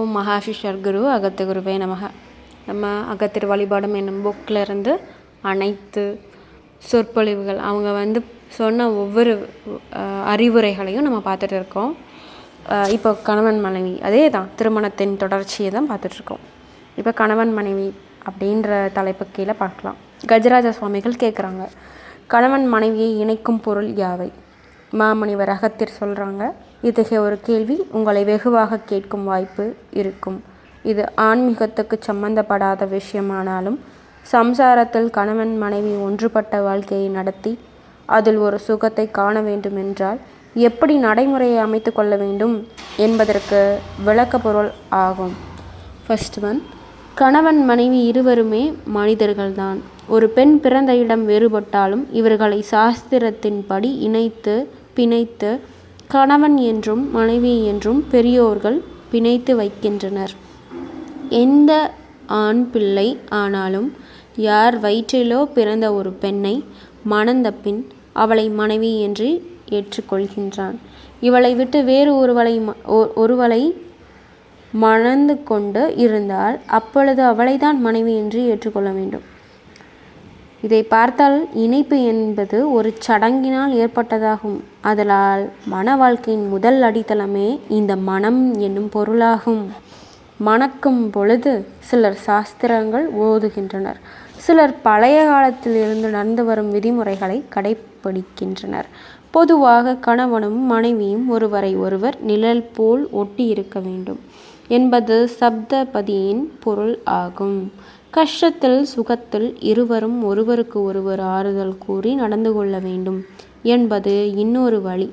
ஓம் மகாசிஷர் குரு அகத்தியகுருவே நமக. நம்ம அகத்தியர் வழிபாடும் என்னும் புக்கில் இருந்து அனைத்து சொற்பொழிவுகள் அவங்க சொன்ன ஒவ்வொரு அறிவுரைகளையும் நம்ம பார்த்துட்டு இருக்கோம். இப்போ கணவன் மனைவி அதே தான் திருமணத்தின் தொடர்ச்சியை தான் பார்த்துட்ருக்கோம். இப்போ கணவன் மனைவி அப்படின்ற தலைப்பு கீழே பார்க்கலாம். கஜராஜ சுவாமிகள் கேட்குறாங்க, கணவன் மனைவியை இணைக்கும் பொருள் யாவை? மாமுனிவர் அகத்தியர் சொல்கிறாங்க, இத்தகைய ஒரு கேள்வி உங்களை வெகுவாக கேட்கும் வாய்ப்பு இருக்கும். இது ஆன்மீகத்துக்கு சம்பந்தப்படாத விஷயமானாலும் சம்சாரத்தில் கணவன் மனைவி ஒன்றுபட்ட வாழ்க்கையை நடத்தி அதில் ஒரு சுகத்தை காண வேண்டுமென்றால் எப்படி நடைமுறையை அமைத்து கொள்ள வேண்டும் என்பதற்கு விளக்க பொருள் ஆகும். ஃபர்ஸ்ட் ஒன், கணவன் மனைவி இருவருமே மனிதர்கள்தான். ஒரு பெண் பிறந்த இடம் வேறுபட்டாலும் இவர்களை சாஸ்திரத்தின்படி இணைத்து பிணைத்து கணவன் என்றும் மனைவி என்றும் பெரியோர்கள் பிணைத்து வைக்கின்றனர். எந்த ஆண் பிள்ளை ஆனாலும் யார் வயிற்றிலோ பிறந்த ஒரு பெண்ணை மணந்த பின் அவளை மனைவி என்று ஏற்றுக்கொள்கின்றான். இவளை விட்டு வேறு ஒருவளை மணந்து கொண்டு இருந்தால் அப்பொழுது அவளைதான் மனைவி என்று ஏற்றுக்கொள்ள வேண்டும். இதை பார்த்தால் இணைப்பு என்பது ஒரு சடங்கினால் ஏற்பட்டதாகும். அதனால் மன வாழ்க்கையின் முதல் அடித்தளமே இந்த மனம் என்னும் பொருளாகும். மணக்கும் பொழுது சிலர் சாஸ்திரங்கள் ஓதுகின்றனர், சிலர் பழைய காலத்தில் இருந்து நடந்து வரும் விதிமுறைகளை கடைப்பிடிக்கின்றனர். பொதுவாக கணவனும் மனைவியும் ஒருவரை ஒருவர் நிழல் போல் ஒட்டி இருக்க வேண்டும் என்பது சப்தபதியின் பொருள் ஆகும். கஷ்டத்தில் சுகத்தில் இருவரும் ஒருவருக்கு ஒருவர் ஆறுதல் கூறி நடந்து கொள்ள வேண்டும் என்பது இன்னொரு வழி.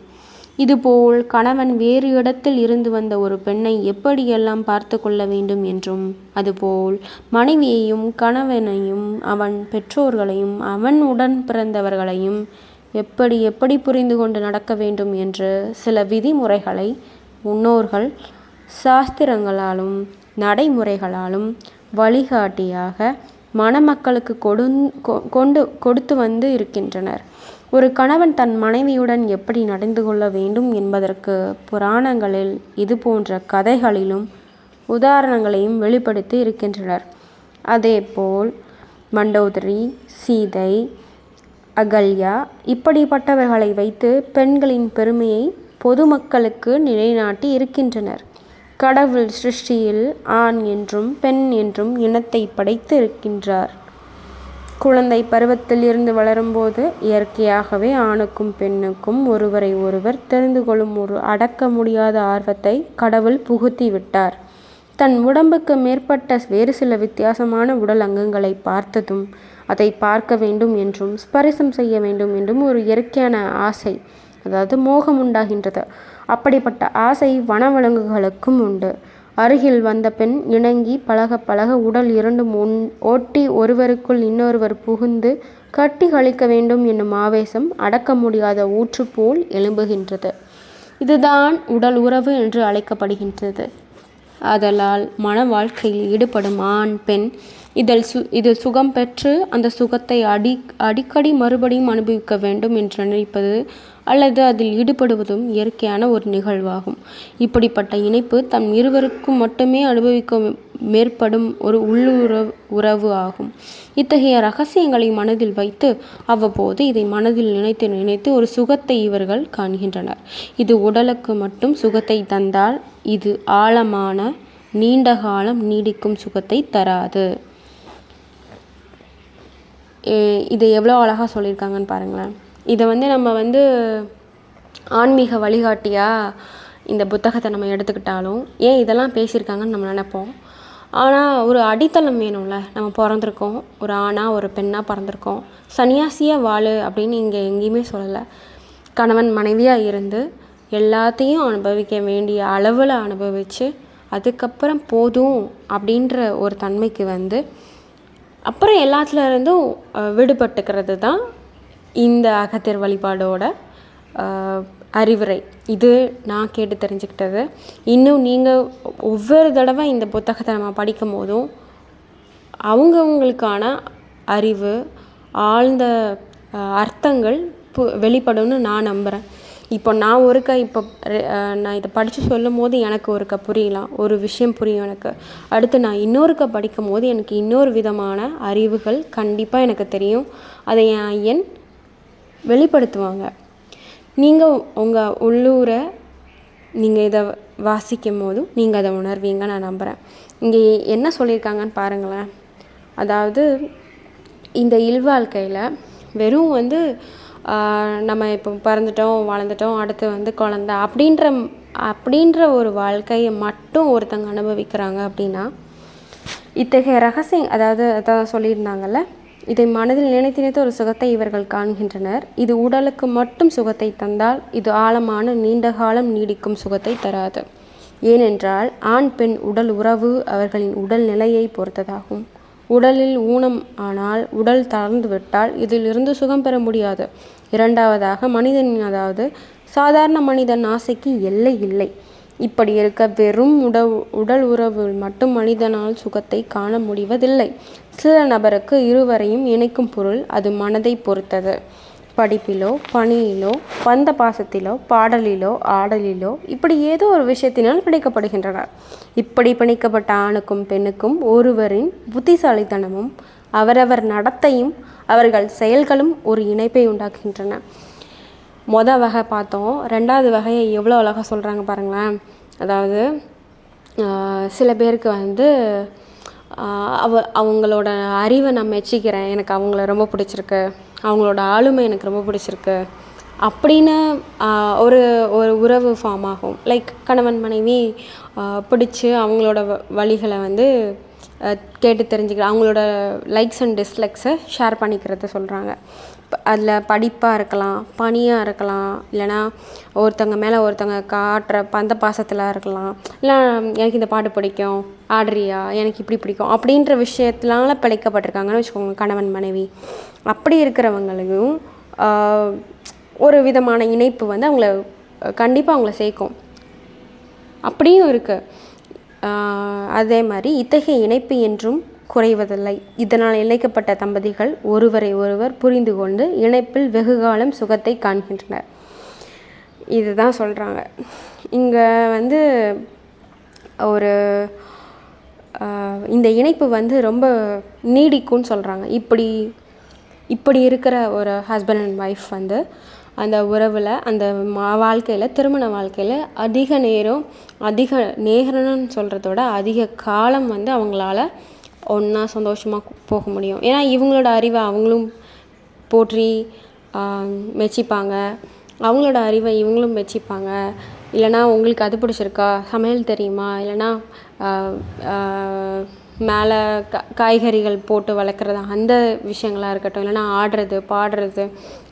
இதுபோல் கணவன் வேறு இடத்தில் இருந்து வந்த ஒரு பெண்ணை எப்படியெல்லாம் பார்த்து கொள்ள வேண்டும் என்றும், அதுபோல் மனைவியையும் கணவனையும் அவன் பெற்றோர்களையும் அவன் உடன் பிறந்தவர்களையும் எப்படி புரிந்து கொண்டு நடக்க வேண்டும் என்று சில விதிமுறைகளை முன்னோர்கள் சாஸ்திரங்களாலும் நடைமுறைகளாலும் வழிகாட்டியாக மணமக்களுக்கு கொடுத்து வந்து இருக்கின்றனர். ஒரு கணவன் தன் மனைவியுடன் எப்படி நடந்து கொள்ள வேண்டும் என்பதற்கு புராணங்களில் இது போன்ற கதைகளிலும் உதாரணங்களையும் வெளிப்படுத்தி இருக்கின்றனர். அதேபோல் மண்டோதரி, சீதை, அகல்யா இப்படிப்பட்டவர்களை வைத்து பெண்களின் பெருமையை பொதுமக்களுக்கு நிலைநாட்டி இருக்கின்றனர். கடவுள் சிருஷ்டியில் ஆண் என்றும் பெண் என்றும் இனத்தை படைத்து இருக்கின்றார். குழந்தை பருவத்தில் இருந்து வளரும்போது இயற்கையாகவே ஆணுக்கும் பெண்ணுக்கும் ஒருவரை ஒருவர் தெரிந்து கொள்ளும் ஒரு அடக்க முடியாத ஆர்வத்தை கடவுள் புகுத்தி விட்டார். தன் உடம்புக்கு மேற்பட்ட வேறு சில வித்தியாசமான உடல் அங்கங்களை பார்த்ததும் அதை பார்க்க வேண்டும் என்றும் ஸ்பரிசம் செய்ய வேண்டும் என்றும் ஒரு இயற்கையான ஆசை, அதாவது மோகம் உண்டாகின்றது. அப்படிப்பட்ட ஆசை வனவிலங்குகளுக்கும் உண்டு. அருகில் வந்த பெண் இணங்கி பழக பழக உடல் இரண்டும் ஓட்டி ஒருவருக்குள் இன்னொருவர் புகுந்து கட்டி கழிக்க வேண்டும் என்னும் ஆவேசம் அடக்க முடியாத ஊற்று போல் எழும்புகின்றது. இதுதான் உடல் உறவு என்று அழைக்கப்படுகின்றது. ஆதலால் மன வாழ்க்கையில் ஈடுபடும் ஆண் பெண் இதில் சுகம் பெற்று அந்த சுகத்தை அடிக்கடி மறுபடியும் அனுபவிக்க வேண்டும் என்று நினைப்பது அல்லது அதில் ஈடுபடுவதும் இயற்கையான ஒரு நிகழ்வாகும். இப்படிப்பட்ட இணைப்பு தம் இருவருக்கும் மட்டுமே அனுபவிக்க மேற்படும் ஒரு உறவு ஆகும். இத்தகைய ரகசியங்களை மனதில் வைத்து அவ்வப்போது இதை மனதில் நினைத்து ஒரு சுகத்தை இவர்கள் காண்கின்றனர். இது உடலுக்கு மட்டும் சுகத்தை தந்தால் இது ஆழமான நீண்ட காலம் நீடிக்கும் சுகத்தை தராது. இதை எவ்வளோ அழகாக சொல்லியிருக்காங்கன்னு பாருங்களேன். இதை நம்ம ஆன்மீக வழிகாட்டியாக இந்த புத்தகத்தை நம்ம எடுத்துக்கிட்டாலும் ஏன் இதெல்லாம் பேசியிருக்காங்கன்னு நம்ம நினைப்போம். ஆனால் ஒரு அடித்தளம் வேணும்ல. நம்ம பிறந்திருக்கோம், ஒரு ஆணாக ஒரு பெண்ணாக பிறந்திருக்கோம். சன்னியாசியாக வாழு அப்படின்னு இங்கே எங்கேயுமே சொல்லலை. கணவன் மனைவியாக இருந்து எல்லாத்தையும் அனுபவிக்க வேண்டிய அளவில் அனுபவித்து அதுக்கப்புறம் போதும் அப்படின்ற ஒரு தன்மைக்கு அப்புறம் எல்லாத்துல இருந்தும் விடுபட்டுக்கிறது தான் இந்த அகத்தியர் வழிபாடோட அறிவுரை. இது நான் கேட்டு தெரிஞ்சுக்கிட்டது. இன்னும் நீங்கள் ஒவ்வொரு தடவை இந்த புத்தகத்தை நம்ம படிக்கும் போதும் அவங்கவுங்களுக்கான அறிவு ஆழ்ந்த அர்த்தங்கள் வெளிப்படும்னு நான் நம்புகிறேன். இப்போ நான் நான் இதை படித்து சொல்லும் போது எனக்கு ஒருக்கா புரியலாம், ஒரு விஷயம் புரியும் எனக்கு. அடுத்து நான் இன்னொருக்கா படிக்கும் போது எனக்கு இன்னொரு விதமான அறிவுகள் கண்டிப்பாக எனக்கு தெரியும். அதை என் ஐயன் வெளிப்படுத்துவாங்க. நீங்கள் உங்கள் உள்ளூரை நீங்கள் இதை வாசிக்கும் போதும் நீங்கள் அதை உணர்வீங்க நான் நம்புகிறேன். இங்கே என்ன சொல்லியிருக்காங்கன்னு பாருங்களேன். அதாவது இந்த இல்வாழ்க்கையில் வெறும் நம்ம இப்போ பிறந்துட்டோம், வளர்ந்துட்டோம், அடுத்து குழந்த அப்படின்ற ஒரு வாழ்க்கையை மட்டும் ஒருத்தங்க அனுபவிக்கிறாங்க அப்படின்னா, இத்தகைய ரகசியம் அதான் சொல்லியிருந்தாங்கல்ல, இதை மனதில் நினைத்து ஒரு சுகத்தை இவர்கள் காண்கின்றனர். இது உடலுக்கு மட்டும் சுகத்தை தந்தால் இது ஆழமான நீண்ட காலம் நீடிக்கும் சுகத்தை தராது. ஏனென்றால் ஆண் பெண் உடல் உறவு அவர்களின் உடல் நிலையை பொறுத்ததாகும். உடலில் ஊனம் ஆனால் உடல் தளர்ந்து விட்டால் இதிலிருந்து சுகம் பெற முடியாது. இரண்டாவதாக மனிதனின் சாதாரண மனிதன் ஆசைக்கு எல்லை இல்லை. இப்படி இருக்க வெறும் உடல் உறவு மட்டும் மனிதனால் சுகத்தை காண முடிவதில்லை. சில நபருக்கு இருவரையும் இணைக்கும் பொருள் அது மனதை பொறுத்தது. படிப்பிலோ பணியிலோ பந்த பாசத்திலோ பாடலிலோ ஆடலிலோ இப்படி ஏதோ ஒரு விஷயத்தினால் பிணைக்கப்படுகின்றனர். இப்படி பிணைக்கப்பட்ட ஆணுக்கும் பெண்ணுக்கும் ஒருவரின் புத்திசாலித்தனமும் அவரவர் நடத்தையும் அவர்கள் செயல்களும் ஒரு இணைப்பை உண்டாக்குகின்றன. மொதல் வகை பார்த்தோம். ரெண்டாவது வகையை எவ்வளோ அழகாக சொல்கிறாங்க பாருங்களேன். அதாவது சில பேருக்கு அவங்களோட அறிவை நான் மெச்சிக்கிறேன், எனக்கு அவங்கள ரொம்ப பிடிச்சிருக்கு, அவங்களோட ஆளுமை எனக்கு ரொம்ப பிடிச்சிருக்கு அப்படின்னு ஒரு ஒரு உறவு ஃபார்ம் ஆகும். லைக் கணவன் மனைவி பிடிச்சி அவங்களோட வழிகளை கேட்டு தெரிஞ்சுக்கிற, அவங்களோட லைக்ஸ் அண்ட் டிஸ்லைக்ஸை ஷேர் பண்ணிக்கிறத சொல்கிறாங்க. அதில் படிப்பாக இருக்கலாம், பணியாக இருக்கலாம், இல்லைனா ஒருத்தங்க மேலே ஒருத்தங்க காட்டுற பந்த பாசத்தில் இருக்கலாம், இல்லை எனக்கு இந்த பாட்டு பிடிக்கும், ஆடுறியா, எனக்கு இப்படி பிடிக்கும் அப்படின்ற விஷயத்தினால பிழைக்கப்பட்டிருக்காங்கன்னு வச்சுக்கோங்க கணவன் மனைவி. அப்படி இருக்கிறவங்களுக்கும் ஒரு விதமான இணைப்பு அவங்கள கண்டிப்பாக அவங்கள சேர்க்கும். அப்படியும் இருக்குது. அதே மாதிரி இத்தகைய இணைப்பு என்றும் குறைவதில்லை. இதனால் இணைக்கப்பட்ட தம்பதிகள் ஒருவரை ஒருவர் புரிந்து கொண்டு இணைப்பில் வெகுகாலம் சுகத்தை காண்கின்றனர். இதுதான் சொல்கிறாங்க. இங்கே ஒரு இந்த இணைப்பு ரொம்ப நீடிக்கும்னு சொல்கிறாங்க. இப்படி இருக்கிற ஒரு ஹஸ்பண்ட் அண்ட் ஒய்ஃப் அந்த உறவில் அந்த வாழ்க்கையில் திருமண வாழ்க்கையில் அதிக நேரம்னு சொல்கிறதோட அதிக காலம் அவங்களால ஒன்றா சந்தோஷமாக போக முடியும். ஏன்னா இவங்களோட அறிவை அவங்களும் போற்றி மெச்சிப்பாங்க, அவங்களோட அறிவை இவங்களும் மெச்சிப்பாங்க. இல்லைனா உங்களுக்கு அது பிடிச்சிருக்கா, சமையல் தெரியுமா, இல்லைனா மேலே காய்கறிகள் போட்டு வளர்க்குறது அந்த விஷயங்களாக இருக்கட்டும், இல்லைனா ஆடுறது பாடுறது,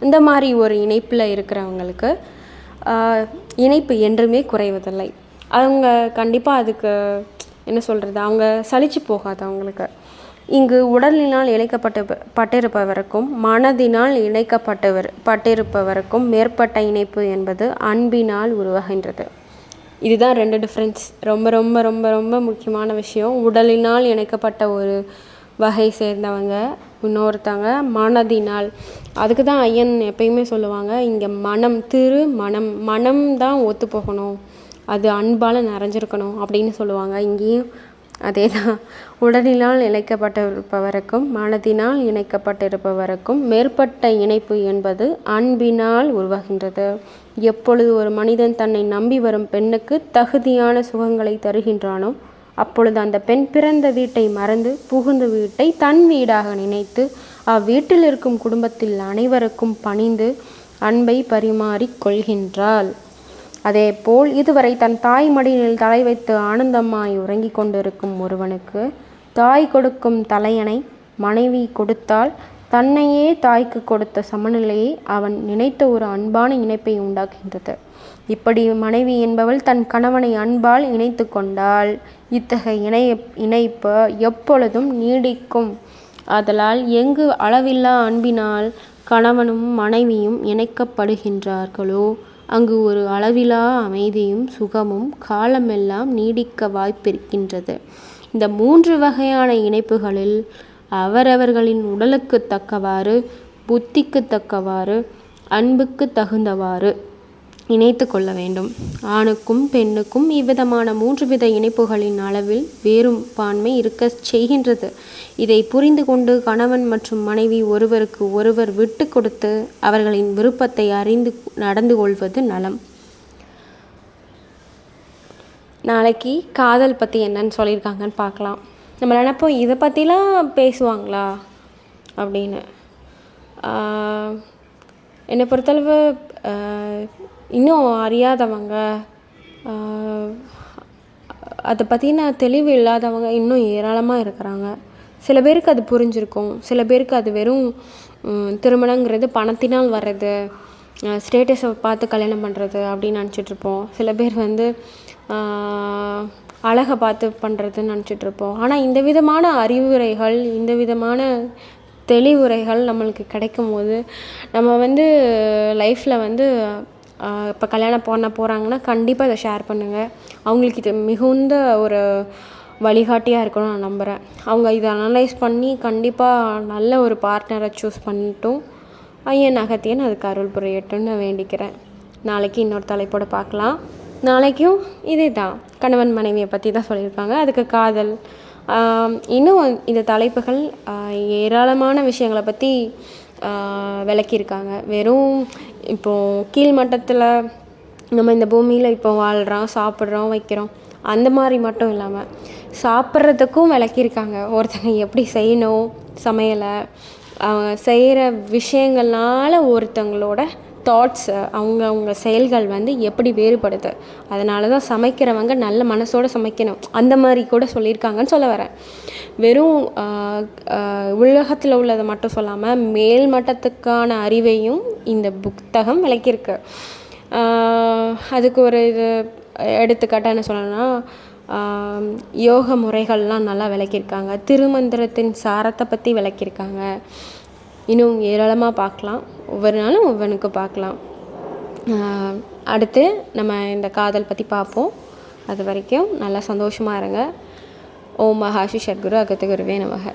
இந்த மாதிரி ஒரு இணைப்பில் இருக்கிறவங்களுக்கு இணைப்பு என்றுமே குறைவதில்லை. அவங்க கண்டிப்பாக அதுக்கு என்ன சொல்கிறது, அவங்க சலிச்சு போகாது அவங்களுக்கு. இங்கு உடலினால் பட்டிருப்பவருக்கும் மனதினால் பட்டிருப்பவருக்கும் மேற்பட்ட இணைப்பு என்பது அன்பினால் உருவாகின்றது. இதுதான் 2 டிஃப்ரென்ஸ். ரொம்ப ரொம்ப ரொம்ப ரொம்ப முக்கியமான விஷயம். உடலினால் இணைக்கப்பட்ட ஒரு வகை சேர்ந்தவங்க, இன்னொருத்தவங்க மனதினால். அதுக்கு தான் ஐயன் எப்பயுமே சொல்லுவாங்க, இங்கே மனம் தான் ஒத்து போகணும், அது அன்பால் நிறைஞ்சிருக்கணும் அப்படின்னு சொல்லுவாங்க. இங்கேயும் அதே தான். உடலினால் இணைக்கப்பட்டிருப்பவருக்கும் மனதினால் இணைக்கப்பட்டிருப்பவருக்கும் மேற்பட்ட இணைப்பு என்பது அன்பினால் உருவாகின்றது. எப்பொழுது ஒரு மனிதன் தன்னை நம்பி வரும் பெண்ணுக்கு தகுதியான சுகங்களை தருகின்றானோ அப்பொழுது அந்த பெண் பிறந்த வீட்டை மறந்து புகுந்த வீட்டை தன் வீடாக நினைத்து அவ்வீட்டில் இருக்கும் குடும்பத்தில் அனைவருக்கும் பணிந்து அன்பை பரிமாறிக் கொள்கின்றாள். அதேபோல் இதுவரை தன் தாய் மடியில் தலை வைத்து ஆனந்தமாய் உறங்கிக் கொண்டிருக்கும் ஒருவனுக்கு தாய் கொடுக்கும் தலையணை மனைவி கொடுத்தால் தன்னையே தாய்க்கு கொடுத்த சமநிலையை அவன் நினைத்த ஒரு அன்பான இணைப்பை உண்டாக்குகின்றது. இப்படி மனைவி என்பவள் தன் கணவனை அன்பால் இணைத்து கொண்டால் இத்தகைய இணைப்பு எப்பொழுதும் நீடிக்கும். ஆதலால் எங்கு அளவில்லா அன்பினால் கணவனும் மனைவியும் இணைக்கப்படுகின்றார்களோ அங்கு ஒரு அளவிலா அமைதியும் சுகமும் காலமெல்லாம் நீடிக்க வாய்ப்பிருக்கின்றது. இந்த 3 வகையான இணைப்புகளில் அவரவர்களின் உடலுக்கு தக்கவாறு, புத்திக்கு தக்கவாறு, அன்புக்கு தகுந்தவாறு இணைத்து கொள்ள வேண்டும். ஆணுக்கும் பெண்ணுக்கும் இவ்விதமான 3 வித இணைப்புகளின் அளவில் வேறுபான்மை இருக்க செய்கின்றது. இதை புரிந்து கொண்டு கணவன் மற்றும் மனைவி ஒருவருக்கு ஒருவர் விட்டு கொடுத்து அவர்களின் விருப்பத்தை அறிந்து நடந்து கொள்வது நலம். நாளைக்கு காதல் பற்றி என்னன்னு சொல்லியிருக்காங்கன்னு பார்க்கலாம். நம்ம நினைப்போம் இதை பற்றிலாம் பேசுவாங்களா அப்படின்னு. என்னை பொறுத்தளவு இன்னும் அறியாதவங்க, அதை பற்றின தெளிவு இல்லாதவங்க இன்னும் ஏராளமாக இருக்கிறாங்க. சில பேருக்கு அது புரிஞ்சிருக்கும், சில பேருக்கு அது வெறும் திருமணங்கிறது பணத்தினால் வர்றது, ஸ்டேட்டஸை பார்த்து கல்யாணம் பண்ணுறது அப்படின்னு நினச்சிட்ருப்போம். சில பேர் வந்து அழகை பார்த்து பண்ணுறதுன்னு நினச்சிட்ருப்போம். ஆனால் இந்த விதமான அறிவுரைகள், இந்த விதமான தெளிவுரைகள் நம்மளுக்கு கிடைக்கும் போது நம்ம வந்து லைஃப்பில் வந்து இப்போ கல்யாணம் பண்ண போகிறாங்கன்னா கண்டிப்பாக இதை ஷேர் பண்ணுங்கள். அவங்களுக்கு இது மிகுந்த ஒரு வழிகாட்டியாக இருக்கணும்னு நான் நம்புகிறேன். அவங்க இதை அனலைஸ் பண்ணி கண்டிப்பாக நல்ல ஒரு பார்ட்னரை சூஸ் பண்ணிட்டும் ஐயன் அகத்தியன் அதுக்கு அருள் புரியட்டும்னு நான் வேண்டிக்கிறேன். நாளைக்கு இன்னொரு தலைப்போடு பார்க்கலாம். நாளைக்கும் இதே தான் கணவன் மனைவியை பற்றி தான் சொல்லியிருக்காங்க. அதுக்கு காதல், இன்னும் இந்த தலைப்புகள் ஏராளமான விஷயங்களை பற்றி விளக்கியிருக்காங்க. வெறும் இப்போது கீழ்மட்டத்தில் நம்ம இந்த பூமியில் இப்போ வாழ்கிறோம், சாப்பிட்றோம், வைக்கிறோம், அந்த மாதிரி மட்டும் இல்லாமல் சாப்பிட்றதுக்கும் விளக்கியிருக்காங்க. ஒருத்தங்க எப்படி செய்யணும் சமையலை, செய்கிற விஷயங்கள்னால ஒருத்தங்களோட தாட்ஸு, அவங்க செயல்கள் வந்து எப்படி வேறுபடுது. அதனால தான் சமைக்கிறவங்க நல்ல மனசோடு சமைக்கணும், அந்த மாதிரி கூட சொல்லியிருக்காங்கன்னு சொல்ல வரேன். வெறும் உலகத்தில் உள்ளதை மட்டும் சொல்லாமல் மேல் மட்டத்துக்கான அறிவையும் இந்த புத்தகம் விளக்கியிருக்கு. அதுக்கு ஒரு இது எடுத்துக்காட்டாக என்ன சொல்லணும்னா, யோக முறைகள்லாம் நல்லா விளக்கியிருக்காங்க. திருமந்திரத்தின் சாரத்தை பற்றி விளக்கியிருக்காங்க. இன்னும் ஏராளமாக பார்க்கலாம். ஒவ்வொரு நாளும் ஒவ்வொன்றுக்கு பார்க்கலாம். அடுத்து நம்ம இந்த காதல் பற்றி பார்ப்போம். அது வரைக்கும் நல்லா சந்தோஷமாக இருங்க. ஓம் மகாஷி சத்குரு அகத்திய குருவே நமக.